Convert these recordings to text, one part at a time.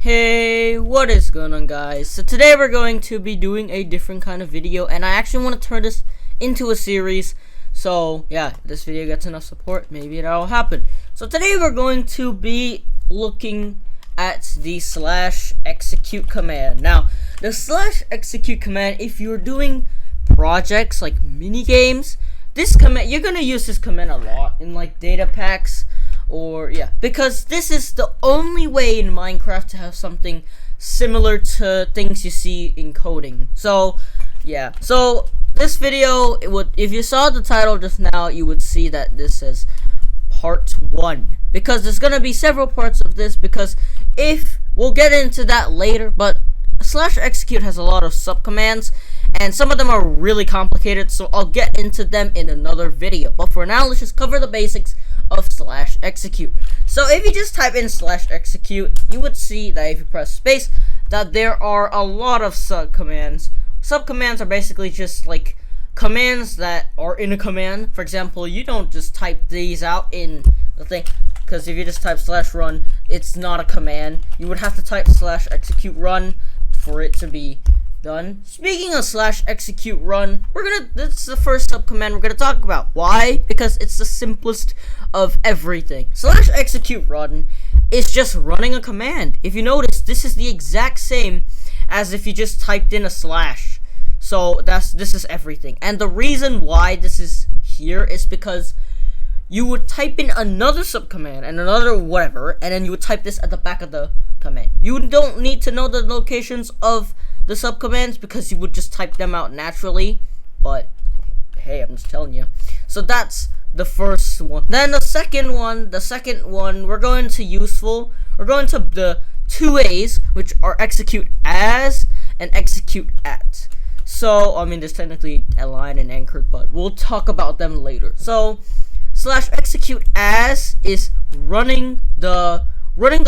Hey, what is going on, guys? So today we're going to be doing a different kind of video, and I actually want to turn this into a series. So yeah, if this video gets enough support, maybe that'll happen. So today we're going to be looking at the /execute command. Now, the /execute command, if you're doing projects like mini games, this command, you're gonna use this command a lot in like data packs. Or yeah, because this is the only way in Minecraft to have something similar to things you see in coding. So yeah, so this video, if you saw the title just now, you would see that this says part 1, because there's gonna be several parts of this, because if we'll get into that later, but /execute has a lot of subcommands and some of them are really complicated, so I'll get into them in another video. But for now, let's just cover the basics of /execute. So if you just type in /execute, you would see that if you press space, that there are a lot of subcommands. Subcommands are basically just like commands that are in a command. For example, you don't just type these out in the thing, because if you just type /run, it's not a command. You would have to type /execute run for it to be done. Speaking of /execute run, this is the first subcommand we're gonna talk about. Why? Because it's the simplest of everything. /execute run is just running a command. If you notice, this is the exact same as if you just typed in a slash. So this is everything. And the reason why this is here is because you would type in another subcommand and another whatever, and then you would type this at the back of the command. You don't need to know the locations of the subcommands because you would just type them out naturally, but hey, I'm just telling you. So that's the first one. Then the second one, we're going to the two A's, which are execute as and execute at. So I mean, there's technically align and anchored, but we'll talk about them later. So /execute as is running the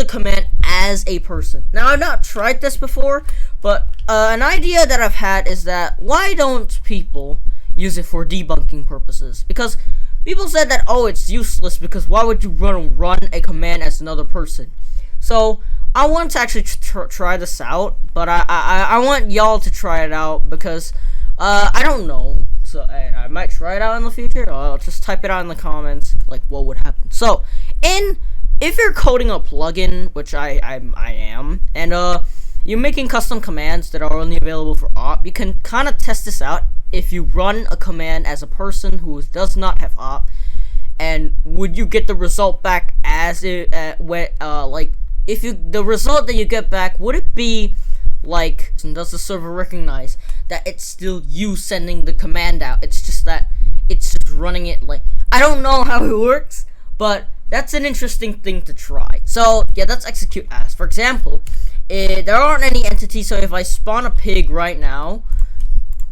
command as a person. Now, I've not tried this before, but an idea that I've had is that why don't people use it for debunking purposes? Because people said that, oh, it's useless because why would you run a command as another person? So I want to actually try this out, but I want y'all to try it out because I don't know. So I might try it out in the future. I'll just type it out in the comments, like what would happen. So if you're coding a plugin, which I am, and you're making custom commands that are only available for op, you can kind of test this out if you run a command as a person who does not have op, and would you get the result back as it like if the result that you get back, would it be like, does the server recognize that it's still you sending the command out? It's just that it's just running it. Like, I don't know how it works, but that's an interesting thing to try. So yeah, that's execute as. For example, there aren't any entities, so if I spawn a pig right now,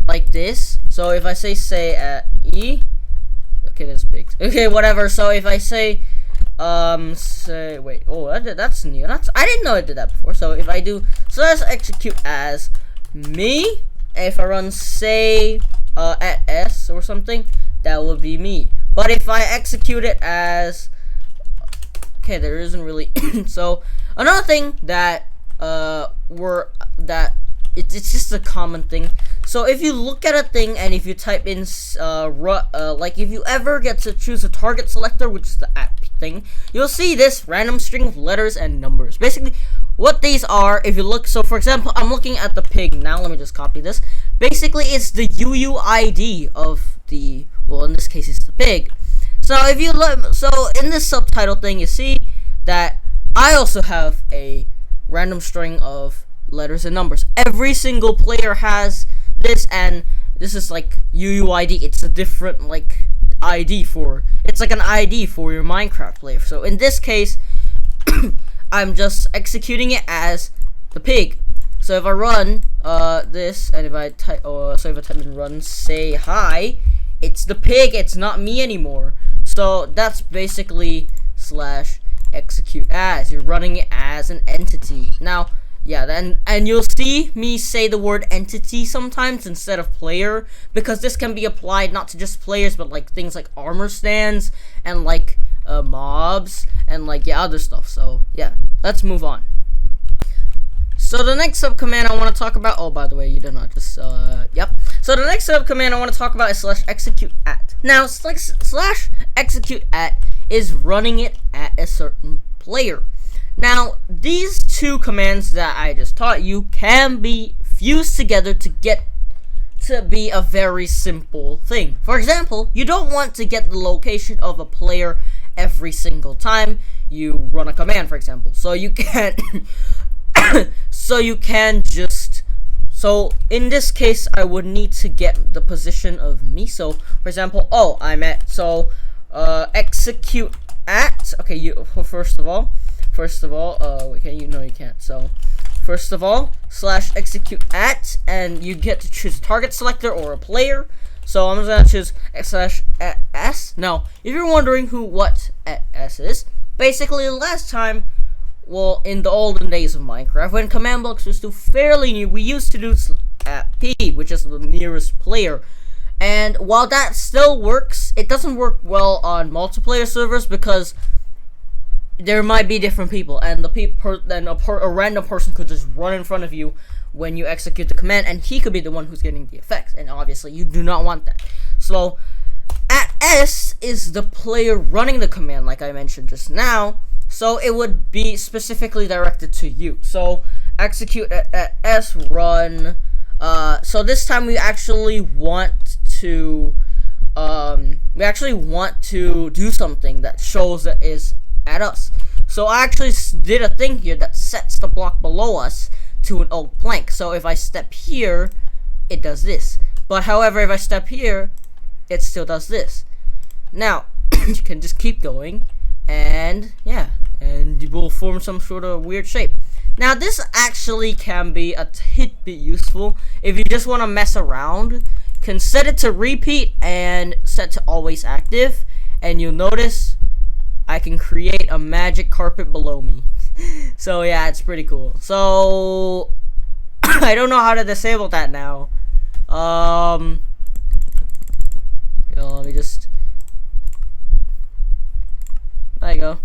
like this, so if I say at E, okay, there's pigs. Okay, whatever. So if I say wait, oh, that's new. I didn't know I did that before. So if I do /execute as me, if I run say at S or something, that would be me. But if I execute it as, okay, there isn't really. So another thing that it's just a common thing. So if you look at a thing and if you type in like if you ever get to choose a target selector, which is the app thing, you'll see this random string of letters and numbers. Basically, what these are, if you look, so for example, I'm looking at the pig now. Let me just copy this. Basically, it's the UUID of the, well, in this case, it's the pig. So if you look, so in this subtitle thing, you see that I also have a random string of letters and numbers. Every single player has this, and this is like UUID. It's a different like ID for, it's like an ID for your Minecraft player. So in this case, I'm just executing it as the pig. So if I run this, and if I type, so if I type in run say hi, it's the pig. It's not me anymore. So that's basically /execute as. You're running it as an entity. Now, yeah, and you'll see me say the word entity sometimes instead of player, because this can be applied not to just players, but like things like armor stands and like mobs and like, yeah, other stuff. So yeah, let's move on. So the next subcommand I want to talk about, oh, by the way, you did not just, yep. So the next subcommand I want to talk about is /execute@. Now, /execute@ is running it at a certain player. Now, these two commands that I just taught you can be fused together to get to be a very simple thing. For example, you don't want to get the location of a player every single time you run a command, for example. So you can't so in this case I would need to get the position of me. So for example, execute at, okay, first of all, okay, you can't. So first of all, /execute@, and you get to choose a target selector or a player. So I'm just gonna choose /s. Now, if you're wondering what s is, basically last time, well, in the olden days of Minecraft, when command blocks were still fairly new, we used to do @p, which is the nearest player. And while that still works, it doesn't work well on multiplayer servers because there might be different people, and a random person could just run in front of you when you execute the command, and he could be the one who's getting the effects, and obviously you do not want that. So @s is the player running the command, like I mentioned just now, so it would be specifically directed to you. So execute @s run. So this time we actually want to do something that shows that is at us. So I actually did a thing here that sets the block below us to an oak plank. So if I step here, it does this. But however, if I step here, it still does this. Now, you can just keep going, and yeah, and you will form some sort of weird shape. Now, this actually can be a tidbit useful if you just want to mess around. You can set it to repeat and set to always active, and you'll notice I can create a magic carpet below me. So yeah, it's pretty cool. So I don't know how to disable that now. Let me just, there you go.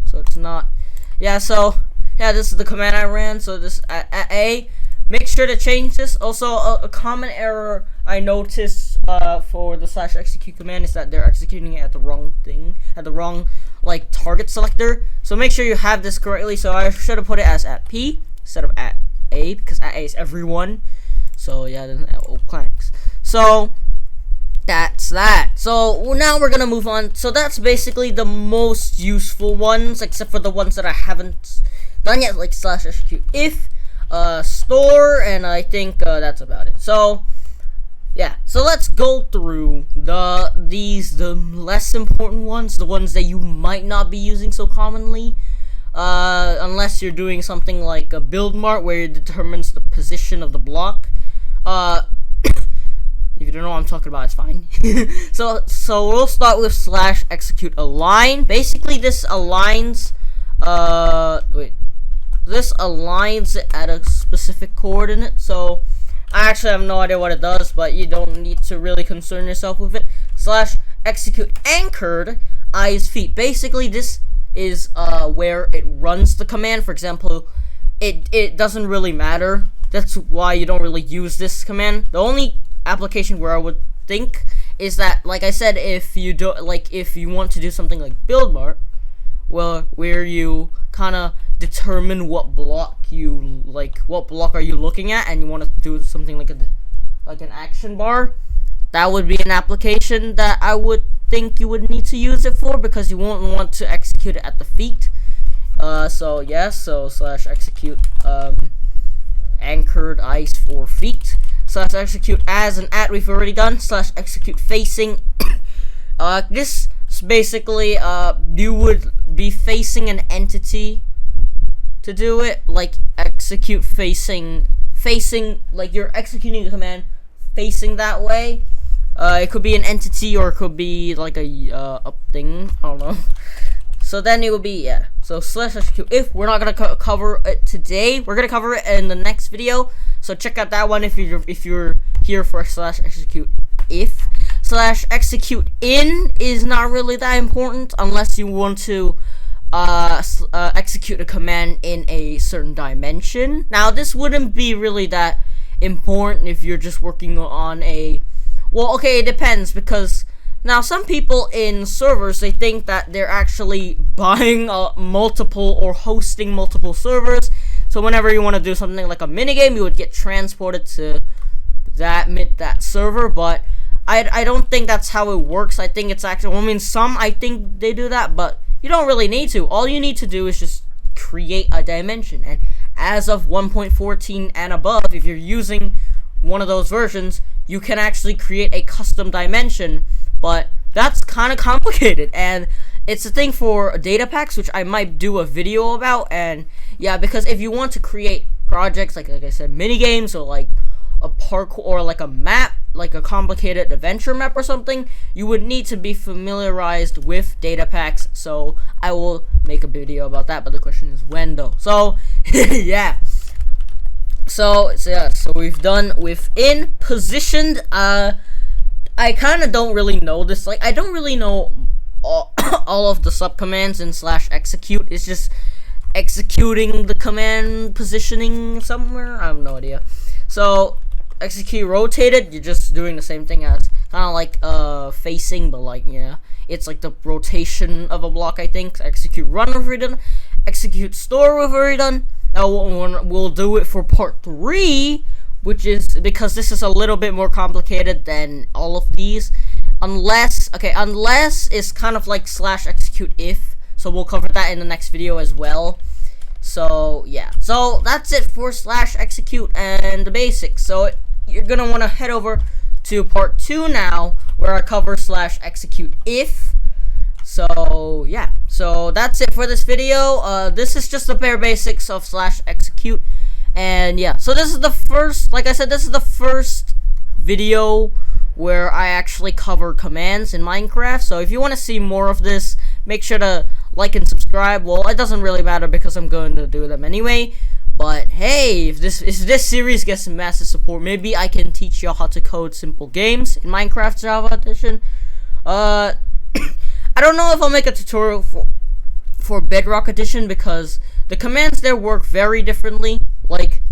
So it's not, yeah, so yeah, this is the command I ran. So this A, make sure to change this. Also, a common error I noticed for the /execute command is that they're executing it at the wrong thing, at the wrong target selector. So make sure you have this correctly. So I should have put it as @p instead of @a, because @a is everyone. So yeah, then planks. So that's that. So now we're gonna move on. So that's basically the most useful ones, except for the ones that I haven't done yet, like /execute if, store, and I think that's about it. So yeah, so let's go through the less important ones, the ones that you might not be using so commonly, unless you're doing something like a build mart where it determines the position of the block. If you don't know what I'm talking about, it's fine. so we'll start with /execute align. Basically, this aligns this aligns it at a specific coordinate. So I actually have no idea what it does, but you don't need to really concern yourself with it. /execute anchored eyes feet. Basically, this is where it runs the command. For example, it doesn't really matter. That's why you don't really use this command. The only application where I would think is that, like I said, if you want to do something like build mart, well, where you kind of determine what block are you looking at, and you want to do something like an action bar, that would be an application that I would think you would need to use it for, because you won't want to execute it at the feet. So yeah, so /execute anchored eyes for feet. /execute as and @ we've already done. /execute facing. This is basically you would be facing an entity to do it, like execute facing, like you're executing the command facing that way. It could be an entity, or it could be like a thing, I don't know. So then it would be, yeah. So /execute if. We're not gonna cover it today. We're gonna cover it in the next video. So check out that one if you're here for /execute if. /execute in is not really that important unless you want to execute a command in a certain dimension. Now, this wouldn't be really that important if you're just working on a, well, okay, it depends, because now some people in servers, they think that they're actually buying multiple or hosting multiple servers. So whenever you want to do something like a minigame, you would get transported to that server, but I don't think that's how it works. I think it's actually, I mean, I think they do that, but you don't really need to. All you need to do is just create a dimension, and as of 1.14 and above, if you're using one of those versions, you can actually create a custom dimension, but that's kind of complicated, and it's a thing for data packs, which I might do a video about. And yeah, because if you want to create projects like I said, mini games, or like a parkour, or like a map, like a complicated adventure map or something, you would need to be familiarized with data packs. So I will make a video about that, but the question is when though. So yeah. So we've done within positioned. I kind of don't really know this. Like, I don't really know all of the subcommands in /execute. It's just executing the command, positioning somewhere. I have no idea. So execute rotated, you're just doing the same thing as kind of like facing, but like, yeah, it's like the rotation of a block, I think. Execute run with redone, execute store with redone. Now we'll do it for part 3, which is because this is a little bit more complicated than all of these, unless it's kind of like /execute if, so we'll cover that in the next video as well. So yeah, so that's it for /execute and the basics. So you're gonna want to head over to part 2 now, where I cover /execute if. So yeah, so that's it for this video. This is just the bare basics of /execute, and yeah, so this is the first, like I said, this is the first video where I actually cover commands in Minecraft. So if you want to see more of this, make sure to like and subscribe. Well, it doesn't really matter because I'm going to do them anyway. But hey, if this series gets massive support, maybe I can teach y'all how to code simple games in Minecraft Java Edition. I don't know if I'll make a tutorial for Bedrock Edition, because the commands there work very differently. Like,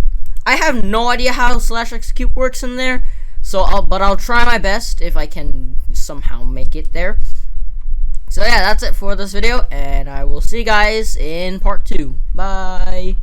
I have no idea how /execute works in there. So I'll try my best if I can somehow make it there. So yeah, that's it for this video, and I will see you guys in part 2. Bye.